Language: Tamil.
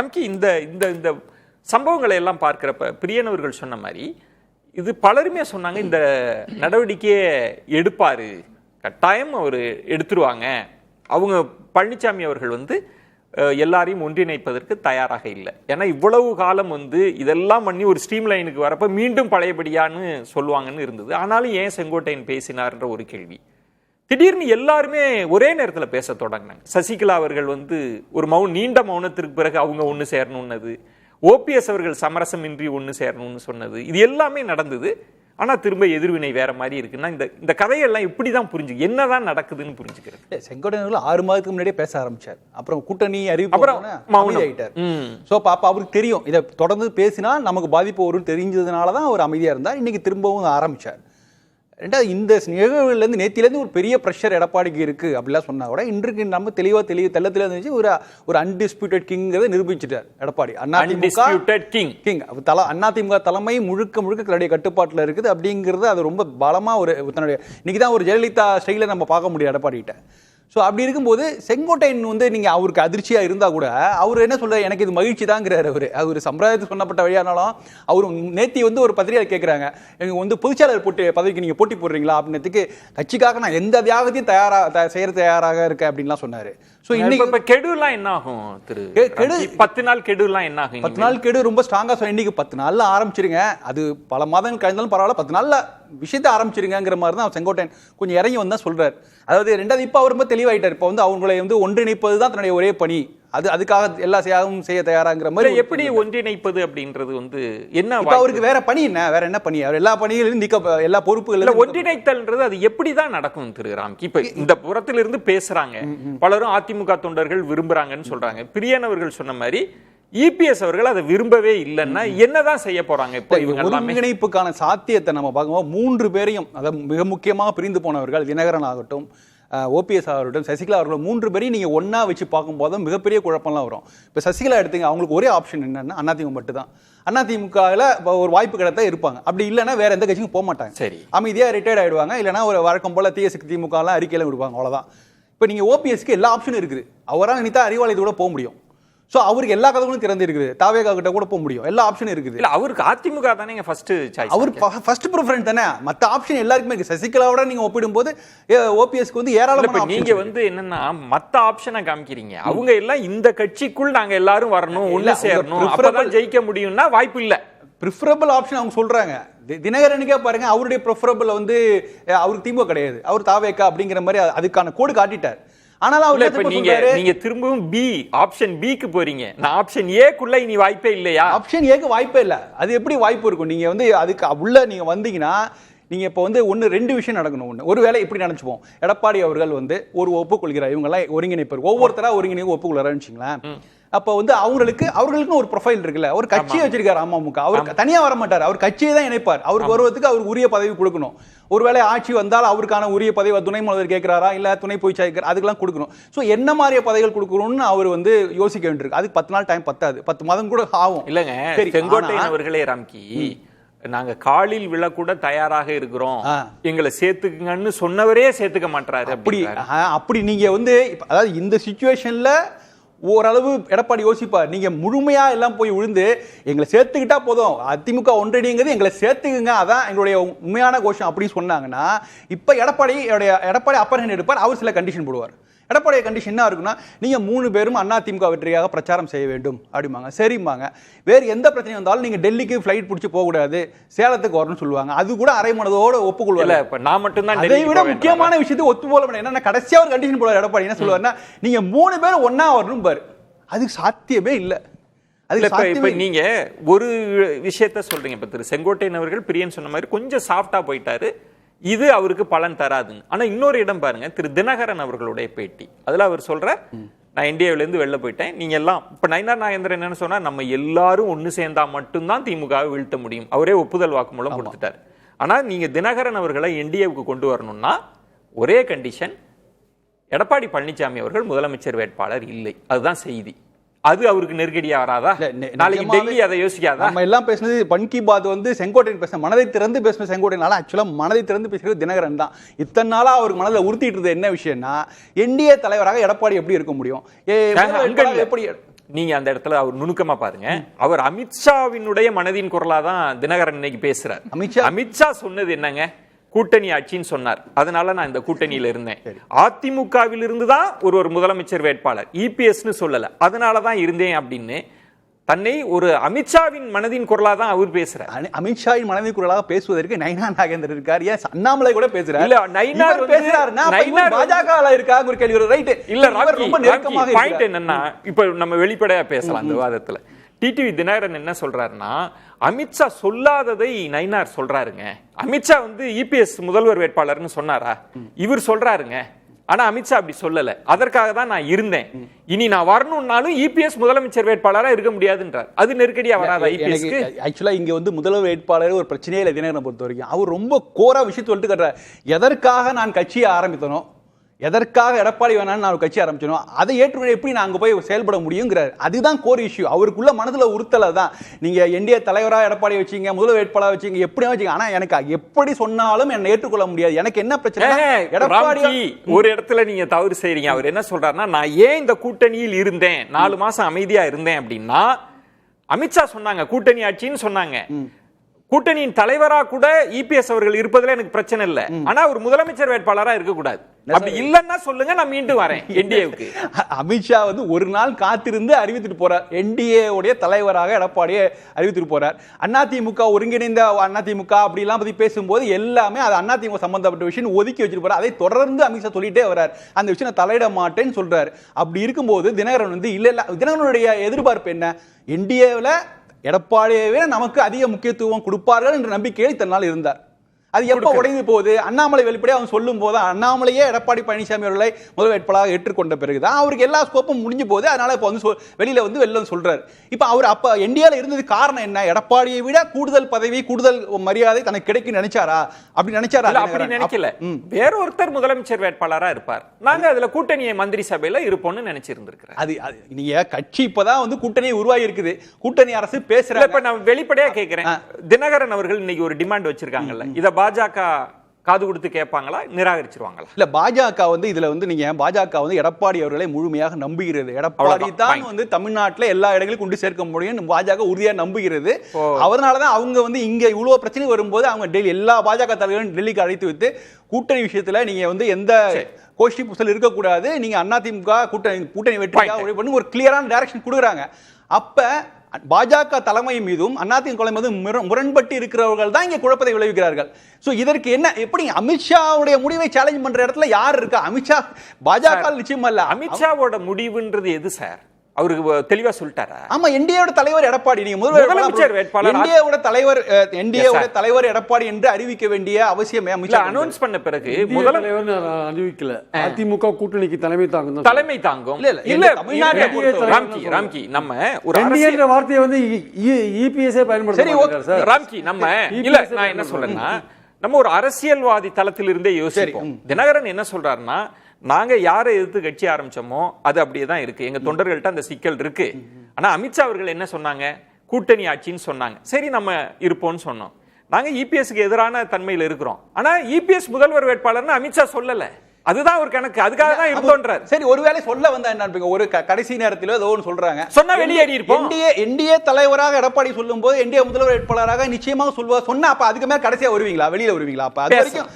நமக்கு இந்த இந்த இந்த சம்பவங்களை எல்லாம் பார்க்கிறப்ப பிரியன் அவர்கள் சொன்ன மாதிரி இது பலருமே சொன்னாங்க, இந்த நடவடிக்கையை எடுப்பாரு, கட்டாயம் அவர் எடுத்துருவாங்க. அவங்க பழனிசாமி அவர்கள் எல்லாரையும் ஒன்றிணைப்பதற்கு தயாராக இல்லை. ஏன்னா இவ்வளவு காலம் இதெல்லாம் பண்ணி ஒரு ஸ்ட்ரீம் லைனுக்கு வரப்ப மீண்டும் பழையபடியான்னு சொல்லுவாங்கன்னு இருந்தது. ஆனாலும் ஏன் செங்கோட்டையன் பேசினார்ன்ற ஒரு கேள்வி. திடீர்னு எல்லாருமே ஒரே நேரத்தில் பேச தொடங்கினாங்க. சசிகலா அவர்கள் ஒரு நீண்ட மௌனத்திற்கு பிறகு அவங்க ஒன்று சேரணும்னது, ஓபிஎஸ் அவர்கள் சமரசமின்றி ஒன்று சேரணும்னு சொன்னது, இது எல்லாமே நடந்தது. ஆனா திரும்ப எதிர்வினை வேற மாதிரி இருக்குன்னா இந்த கதையெல்லாம் இப்படிதான் புரிஞ்சு என்னதான் நடக்குதுன்னு புரிஞ்சுக்கிறது. செங்கோட்டையன் 6 மாதத்துக்கு முன்னாடியே பேச ஆரம்பிச்சார். அப்புறம் கூட்டணி அறிவிப்பு அமைதியாயிட்டார். சோ அப்ப அவருக்கு தெரியும் இதை தொடர்ந்து பேசினா நமக்கு பாதிப்பு வரும்னு தெரிஞ்சதுனாலதான் அவர் அமைதியா இருந்தார். இன்னைக்கு திரும்பவும் ஆரம்பிச்சார். ரெண்டாவது இந்த நிகழ்வுலேருந்து நேத்திலேருந்து ஒரு பெரிய ப்ரெஷர் எடப்பாடிக்கு இருக்குது அப்படிலாம் சொன்னால் கூட இன்றைக்கு நம்ம தெளிவாக இருந்துச்சு. ஒரு அன்டிஸ்பியூட்டட் கிங்கிறத நிரூபிச்சுட்டார் எடப்பாடி. அதிமுக தலைமை முழுக்க தன்னுடைய கட்டுப்பாட்டில் இருக்குது அப்படிங்கிறது அது ரொம்ப பலமாக தன்னுடைய இன்னைக்கு தான் ஒரு ஜெயலலிதா ஸ்டைலில் நம்ம பார்க்க முடியும் எடப்பாடிகிட்ட. ஸோ அப்படி இருக்கும்போது செங்கோட்டையன் நீங்கள் அவருக்கு அதிர்ச்சியாக இருந்தால் கூட அவர் என்ன சொல்கிறார், எனக்கு இது மகிழ்ச்சி தாங்கிறார். அவர் சம்பிரதாயத்துக்கு சொன்னப்பட்ட வழியானாலும் அவர் நேத்தி ஒரு பத்திரிகையில் கேட்குறாங்க, எங்கள் பொதுச்செயலாளர் பதவிக்கு நீங்கள் போட்டி போடுறீங்களா அப்படின்னதுக்கு கட்சிக்காக நான் எந்த தியாகத்தையும் செய்ய தயாராக இருக்கேன் அப்படின்லாம் சொன்னார். ஸோ இன்னைக்கு கெடுலாம் என்ன ஆகும் திரு? கெடு 10 நாள் கெடுலாம் என்ன ஆகும்? 10 நாள் கெடு ரொம்ப ஸ்ட்ராங்காக சொன்ன. இன்னைக்கு 10 நாளில் ஆரம்பிச்சிருங்க, அது பல மாதங்கள் கழிந்தாலும் பரவாயில்ல, 10 நாளில் விஷயத்தை ஆரம்பிச்சிருங்கிற மாதிரி தான் செங்கோட்டையன் கொஞ்சம் இறங்கி வந்தால் சொல்கிறார். அதாவது ரெண்டாவது இப்போ அவர் ரொம்ப தெளிவாயிட்டார். இப்போ அவங்களை ஒன்றிணைப்பது தான் தன்னுடைய ஒரே பணி, அதுக்காக எல்லா சேவையும் செய்ய தயாராங்கிற மாதிரி. எப்படி ஒன்றிணைப்பது அப்படின்றது என்ன அவருக்கு வேற பணி என்ன, வேற என்ன பணி? அவர் எல்லா பணிகளிலும் எல்லா பொறுப்புகளும் ஒன்றிணைத்தல்ன்றது அது எப்படிதான் நடக்கும் திரு ராம்கி? இப்ப இந்த புறத்திலிருந்து பேசுறாங்க, பலரும் அதிமுக தொண்டர்கள் விரும்புறாங்கன்னு சொல்றாங்க. பிரியன் அவர்கள் சொன்ன மாதிரி இபிஎஸ் அவர்கள் அதை விரும்பவே இல்லைன்னா என்னதான் செய்ய போறாங்க? இப்போ ஒருங்கிணைப்புக்கான சாத்தியத்தை நம்ம பார்க்கும்போது 3 பேரையும், அதாவது மிக முக்கியமாக பிரிந்து போனவர்கள் தினகரன் ஆகட்டும், ஓபிஎஸ் அவர்களும் சசிகலா அவர்களும் 3 பேரையும் நீங்கள் ஒன்றா வச்சு பார்க்கும்போது மிகப்பெரிய குழப்பம்லாம் வரும். இப்போ சசிகலா எடுத்துங்க, அவங்களுக்கு ஒரே ஆப்ஷன் என்னன்னா அதிமுக மட்டும் தான். அதிமுகவில் ஒரு வாய்ப்பு கிடைத்தா இருப்பாங்க, அப்படி இல்லைன்னா வேற எந்த கட்சிக்கும் போக மாட்டாங்க. சரி, அமைதியாக ரிட்டையர்ட் ஆகிடுவாங்க, இல்லைனா ஒரு வழக்கம் போல திமுகலாம் அறிக்கையில விடுவாங்க, அவ்வளோதான். இப்போ நீங்கள் ஓபிஎஸ்க்கு எல்லா ஆப்ஷனும் இருக்குது. அவரால் நினைத்தா அறிவாலயத்தோட போக முடியும். ஸோ அவருக்கு எல்லா கதவுகளும் திறந்து இருக்குது, தாவேகா கிட்ட கூட போக முடியும், எல்லா ஆப்ஷனும் இருக்குது. இல்லை, அவருக்கு அதிமுக தானே ஃபர்ஸ்ட் சாய்ஸ், அவர் ஃபர்ஸ்ட் ப்ரிஃபரன்ஸ் தானே. மற்ற ஆப்ஷன் எல்லாருக்குமே இருக்கு. சசிகலாவோட நீங்க ஒப்பிடும்போது ஓபிஎஸ்க்கு ஏராளமான நீங்க என்னன்னா மற்ற ஆப்ஷனை காமிக்கிறீங்க. அவங்க எல்லாம் இந்த கட்சிக்குள் நாங்க எல்லாரும் வரணும், ஒண்ணு சேரணும், அப்பதான் ஜெயிக்க முடியும்னா வாய்ப்பு இல்லை. ப்ரிஃபரபிள் ஆப்ஷன் அவங்க சொல்றாங்க. தினகரனுக்கே பாருங்க, அவருடைய ப்ரிஃபரபிள் அவருக்கு திமுக கிடையாது, அவர் தாவேகா அப்படிங்கிற மாதிரி அதுக்கான கோடு காட்டிட்டார். நீங்க திரும்பவும் ஆப்ஷன் பிக்கு போறீங்க. நான் ஆப்ஷன் ஏக்குள்ள இனி வாய்ப்பே இல்லையா? ஆப்ஷன் ஏக்கு வாய்ப்பே இல்ல. அது எப்படி வாய்ப்பு இருக்கும்? நீங்க அதுக்கு உள்ள நீங்க வந்தீங்கன்னா நீங்க இப்போ 2 விஷயம் நடக்கணும். ஒருவேளை இப்படி நினைச்சுப்போம், எடப்பாடி அவர்கள் ஒரு ஒப்புக்கொள்கிறார், இவங்க எல்லாம் ஒருங்கிணைப்பார், ஒவ்வொருத்தரா ஒருங்கிணைப்பு ஒப்புக்கொள்ளாருன்னு. அப்போ அவர்களுக்கும் ஒரு ப்ரொஃபைல் இருக்குல்ல, ஒரு கட்சியை வச்சிருக்காரு அமமுக. அவர் தனியா வர மாட்டார், அவர் கட்சியை தான் இணைப்பார். அவருக்கு வருவதற்கு அவருக்கு உரிய பதவி கொடுக்கணும். ஒருவேளை ஆட்சி வந்தால் அவருக்கான உரிய பதவி துணை முதல்வர் கேட்கிறாரா, இல்ல துணை பொதுச் செயலாளர், அதுக்கெல்லாம் கொடுக்கணும். ஸோ என்ன மாதிரியான பதவிகள் கொடுக்கணும்னு அவர் யோசிக்க வேண்டியிருக்கு. அதுக்கு 10 நாள் டைம் பத்தாது, 10 மாதம் கூட ஆகும். இல்லைங்க செங்கோட்டையன் அவர்களே, ராம்கி, நாங்க காலில் விழக்கூட தயாராக இருக்கிறோம், எங்களை சேர்த்துக்குங்கன்னு சொன்னவரே சேர்த்துக்க மாட்டாரு. அப்படி நீங்க அதாவது இந்த சிச்சுவேஷன்ல ஓரளவு எடப்பாடி யோசிப்பார். நீங்க முழுமையா எல்லாம் போய் விழுந்து எங்களை சேர்த்துக்கிட்டா போதும், அதிமுக ஒன்றிணைங்கிறது எங்களை சேர்த்துக்குங்க, அதான் எங்களுடைய உண்மையான கோஷம் அப்படின்னு சொன்னாங்கன்னா, இப்ப எடப்பாடி அப்பர் ஹேண்ட் எடுப்பார். அவர் சில கண்டிஷன் போடுவார். எடப்பாடிய கண்டிஷன் என்ன இருக்குன்னா, நீங்க 3 பேரும் அதிமுக வெற்றியாக பிரச்சாரம் செய்ய வேண்டும் அப்படிம்பாங்க. சரிம்பாங்க. வேறு எந்த பிரச்சனையும் வந்தாலும் நீங்க டெல்லிக்கு ஃபிளைட் பிடிச்சி போகக்கூடாது, சேலத்துக்கு வரணும்னு சொல்லுவாங்க. அது கூட அரை மனதோட ஒப்புக்கொள்வாங்க. நான் மட்டும்தான் அதை விட முக்கியமான விஷயத்தை ஒத்து போல என்ன கடைசியா ஒரு கண்டிஷன் போடுவார் எடப்பாடி. என்ன சொல்லுவாருன்னா, நீங்க 3 பேரும் ஒன்னா வரணும் பாரு. அது சாத்தியமே இல்லை. இப்ப நீங்க ஒரு விஷயத்த சொல்றீங்க. இப்ப திரு செங்கோட்டையன் அவர்கள் பிரியன் சொன்ன மாதிரி கொஞ்சம் சாஃப்டா போயிட்டாரு, இது அவருக்கு பலன் தராதுன்னு. ஆனா இன்னொரு இடம் பாருங்க, திரு தினகரன் அவர்களுடைய பேட்டி. அதுல அவர் சொல்ற, நான் இந்தியாவிலேருந்து வெளில போயிட்டேன், நீங்க எல்லாம் இப்ப நயினார் நாகேந்திரன் என்னன்னு சொன்னா, நம்ம எல்லாரும் ஒண்ணு சேர்ந்தா மட்டும்தான் திமுகவை வீழ்த்த முடியும். அவரே ஒப்புதல் வாக்குமூலம் கொடுத்துட்டாரு. ஆனா நீங்க தினகரன் அவர்களை என்டிஏவுக்கு கொண்டு வரணும்னா ஒரே கண்டிஷன், எடப்பாடி பழனிசாமி அவர்கள் முதலமைச்சர் வேட்பாளர் இல்லை. அதுதான் செய்தி. அது அவருக்கு நெருக்கடியா வராதா? நாளைக்கு டெல்லி அதை யோசிக்காதா? நம்ம எல்லாம் பேசுனது பன் கி பாத் செங்கோட்டையன் பேச மனதை திறந்து பேசின செங்கோட்டையன். ஆக்சுவலா மனதை திறந்து பேசுறது தினகரன் தான். இத்தனை நாளா அவருக்கு மனதில் உறுத்திட்டு இருந்தது என்ன விஷயம்னா, என்டிஏ தலைவராக எடப்பாடி எப்படி இருக்க முடியும், எப்படி நீங்க அந்த இடத்துல அவர் நுணுக்கமா பாருங்க. அவர் அமித்ஷாவினுடைய மனதின் குரலா தான் தினகரன் இன்னைக்கு பேசுறார். அமித்ஷா சொன்னது என்னங்க, கூட்டணி ஆட்சின்னு சொன்னார். அதனால நான் இந்த கூட்டணியில இருந்தேன். அதிமுகவில் இருந்து தான் ஒரு முதலமைச்சர் வேட்பாளர், இபிஎஸ்னு சொல்லல, அதனாலதான் இருந்தேன் அப்படின்னு தன்னை ஒரு அமித்ஷாவின் மனதின் குரலா தான் அவர் பேசுறார். அமித்ஷாவின் மனதின் குரலாக பேசுவதற்கு நயினா நாகேந்திரன் இருக்கார், ஏன் அண்ணாமலை கூட பேசுறாரு. இல்ல நயினார் பேசுறாருன்னா பாஜகல இருக்காங்க ஒரு கேள்வி. ரைட் இல்ல ரொம்ப நெருக்கமாக பாயிண்ட் என்னன்னா, இப்ப நம்ம வெளிப்படையா பேசலாம் அந்த விவாதத்துல. டிடிவி தினகரன் என்ன சொல்றாருன்னா, அமித்ஷா சொல்லாததை நயினார் சொல்றாருங்க. அமித்ஷா இபிஎஸ் முதல்வர் வேட்பாளர்னு சொன்னாரா? இவர் சொல்றாருங்க. ஆனா அமித்ஷா அப்படி சொல்லல. அதற்காக தான் நான் இருந்தேன். இனி நான் வரணும்னாலும் இபிஎஸ் முதலமைச்சர் வேட்பாளரா இருக்க முடியாதுன்றார். அது நெருக்கடியா வராதா இபிஎஸ்க்கு? ஆக்சுவலா இங்க முதல்வர் வேட்பாளர் ஒரு பிரச்சனையே இல்லை தினகரனை பொறுத்த வரைக்கும். அவர் ரொம்ப கோரா விஷயத்தை சொல்லிட்டு கட்டுறாரு. எதற்காக நான் கட்சியை ஆரம்பித்தனோ, எதற்காக எடப்பாடி வேணாலும் நான் ஒரு கட்சி ஆரம்பிச்சோம், அதை ஏற்றுக்கொண்டு எப்படி நான் அங்கே போய் செயல்பட முடியுங்கிறார். அதுதான் கோர் இஷ்யூ. அவருக்குள்ள மனதில் உறுத்தலை தான். நீங்கள் என்டிஏ தலைவராக எடப்பாடி வச்சிங்க, முதல் வேட்பாளர் வச்சிங்க, எப்படியா வச்சிங்க, ஆனால் எனக்கு எப்படி சொன்னாலும் என்னை ஏற்றுக்கொள்ள முடியாது. எனக்கு என்ன பிரச்சனை, எடப்பாடி ஒரு இடத்துல நீங்க தவறு செய்றீங்க. அவர் என்ன சொல்றாருன்னா, நான் ஏன் இந்த கூட்டணியில் இருந்தேன், 4 மாசம் அமைதியா இருந்தேன் அப்படின்னா, அமித்ஷா சொன்னாங்க கூட்டணி ஆட்சின்னு சொன்னாங்க. கூட்டணியின் தலைவரா கூட இபிஎஸ் அவர்கள் இருப்பதுல எனக்கு பிரச்சனை இல்லை. ஆனா ஒரு முதலமைச்சர் வேட்பாளரா இருக்க கூடாது. அப்படி இல்லன்னா சொல்லுங்க, நான் மீண்டும் வரேன் என்டிஏவுக்கு. அமித்ஷா ஒரு நாள் காத்திருந்து அறிவித்துட்டு போறார். என்டிஏ உடைய தலைவராக எடப்பாடியை அறிவித்துட்டு போறார். அதிமுக ஒருங்கிணைந்த அதிமுக அப்படி எல்லாம் பத்தி பேசும்போது எல்லாமே அது அதிமுக சம்பந்தப்பட்ட விஷயம் ஒதுக்கி வச்சிட்டு போறார். அதை தொடர்ந்து அமித்ஷா சொல்லிட்டே வர்றார். அந்த விஷயம் நான் தலையிட மாட்டேன்னு சொல்றாரு. அப்படி இருக்கும்போது தினகரன் இல்ல தினகரனுடைய எதிர்பார்ப்பு என்ன, என்டிஏவில் எடப்பாடியவே நமக்கு அதிக முக்கியத்துவம் கொடுப்பார்கள் என்ற நம்பிக்கையில் தன்னால் இருந்தார். அது எப்ப உடைந்து போகுது, அண்ணாமலை வெளிப்படையா அவன் சொல்லும் போது, அண்ணாமலையே எடப்பாடி பழனிசாமி அவர்களை முதல் வேட்பாளராக ஏற்றுக்கொண்ட பிறகுதான் அவருக்கு எல்லா ஸ்கோப்பும் முடிஞ்சு போகுது. அதனால இப்ப வெளியில சொல்றாரு. இப்ப அவர் அப்ப என்டிஏல இருந்தது காரணம் என்ன, எடப்பாடியை விட கூடுதல் பதவி கூடுதல் மரியாதை தனக்கு கிடைக்கும் நினைச்சாரா? அப்படி நினைச்சாரா? அப்படி நினைக்கல. வேற ஒருத்தர் முதலமைச்சர் வேட்பாளரா இருப்பார், நாங்க அதுல கூட்டணியை மந்திரி சபையில இருப்போம்னு நினைச்சிருந்திருக்கிறேன். அது நீங்க கட்சி இப்பதான் கூட்டணி உருவாகி இருக்குது, கூட்டணி அரசு பேசுறாங்க. இப்ப நான் வெளிப்படையா கேட்கிறேன், தினகரன் அவர்கள் இன்னைக்கு ஒரு டிமாண்ட் வச்சிருக்காங்கல்ல, இத பாஜக காது கொடுத்து கேட்பாங்களா, நிராகரிச்சிருவாங்களா? இல்ல பாஜக இதுல நீங்க பாஜக எடப்பாடி அவர்களை முழுமையாக நம்புகிறது. எடப்பாடி தான் தமிழ்நாட்டில் எல்லா இடங்களும் கொண்டு சேர்க்க முடியும் பாஜக உறுதியா நம்புகிறது. அதனாலதான் அவங்க இங்க இவ்வளவு பிரச்சனை வரும்போது அவங்க டெல்லி எல்லா பாஜக தலைவரும் டெல்லிக்கு அழைத்து வைத்து கூட்டணி விஷயத்துல நீங்க எந்த கோஷ்டி புசல் இருக்கக்கூடாது, நீங்க அதிமுக கூட்டணி வெற்றி ஒரு கிளியரான டைரக்ஷன் கொடுக்குறாங்க. அப்ப பாஜக தலைமை மீதும் அதிமுக தலைமை மீதும் முரண்பட்டு இருக்கிறவர்கள் தான் இங்க குழப்பத்தை விளைவிக்கிறார்கள். சோ இதற்கு என்ன, எப்படி அமித்ஷாவுடைய முடிவை சேலஞ்ச் பண்ற இடத்துல யார் இருக்கா? அமித்ஷா பாஜக நிச்சயமா இல்ல. அமித்ஷாவோட முடிவுன்றது எது சார்? அவருக்கு தெளிவா சொல்லிட்டாரா? ஆமா, என்டிஏவோட தலைவர் எடப்பாடி, நீங்க முதலமைச்சர் வேட்பாளர், என்டிஏவோட தலைவர் எடப்பாடி என்று அறிவிக்க வேண்டிய அவசியம் அமித்ஷா அனௌன்ஸ் பண்ண பிறகு முதலமைச்சர் அறிவிக்கல. அதிமுக கூட்டணிக்கு தலைமை தாங்கும். இல்ல தமிழ்நாடு ராம்கி நம்ம ஒரு என்டிஏ வார்த்தையை இபிஎஸ்ஏ பயன்படுத்துறாங்க சார். ராம்கி நம்ம இல்ல, நான் என்ன சொல்றேன்னா, நம்ம ஒரு அரசியல்வாதி தளத்தில் இருந்தே யோசிப்போம். தினகரன் என்ன சொல்றாருன்னா, நாங்க யாரை எதிர்த்து கட்சி ஆரம்பிச்சோமோ அது அப்படியே தான் இருக்கு, எங்க தொண்டர்கள்ட்ட அந்த சிக்கல் இருக்கு. ஆனா அமித்ஷா அவர்கள் என்ன சொன்னாங்க, கூட்டணி ஆட்சின்னு சொன்னாங்க. சரி நம்ம இருப்போம்னு சொன்னோம். நாங்க இபிஎஸ்க்கு எதிரான தன்மையில் இருக்கிறோம். ஆனா இபிஎஸ் முதல்வர் வேட்பாளர்னு அமித்ஷா சொல்லல. அதுதான் ஒரு கணக்கு, அதுக்காக தான் இருந்தோன்றார். சரி, ஒருவேளை சொல்ல வந்தா என்ன, ஒரு கடைசி நேரத்தில் ஏதோ ஒன்று சொல்றாங்க, சொன்னா வெளியேறி இருப்போம். என்டிஏ தலைவராக எடப்பாடி சொல்லும் போது என்டிஏ முதல்வர் வேட்பாளராக நிச்சயமாக சொல்லுவா சொன்னா, அப்ப அதுக்கு மேல கடைசியா வருவீங்களா, வெளியில வருவீங்களா? அப்ப அது வரைக்கும்